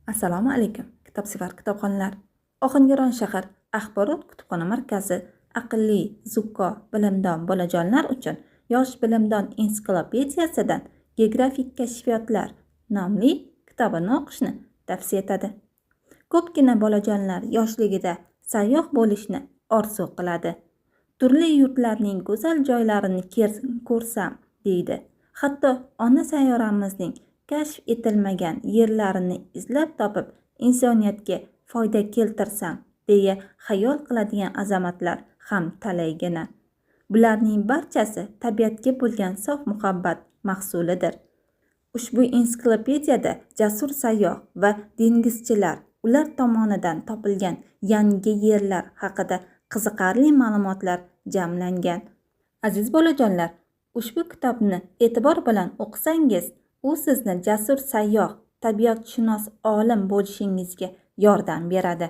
Assalomu alaykum, kitobsevar kitobxonlar. Ohangaron shahar axborot kutubxona markazi aqlli, zukko, bilimdon bolajonlar uchun yosh bilimdon ensiklopediyasidan geografik kashfiyotlar nomli kitobini o'qishni tavsiya etadi. Ko'pgina bolajonlar yoshligida sayyoh bo'lishni orzu qiladi. Turli yurtlarning go'zal joylarini ko'rsam deydi. Hatto ona sayyoramizning kashf etilmagan yerlarini izlab topib insoniyatga foyda keltirsam deya xayol qiladigan azamatlar ham talaygina. Bularning barchasi tabiatga bo'lgan sof muhabbat mahsulidir. Ushbu ensiklopediyada jasur sayyoh va dengizchilar, ular tomonidan topilgan yangi yerlar haqida qiziqarli ma'lumotlar jamlangan. Aziz bolajonlar, ushbu kitobni e'tibor bilan o'qisangiz, u sizni jasur sayyoh, tabiatshunos olim bo'lishingizga yordam beradi.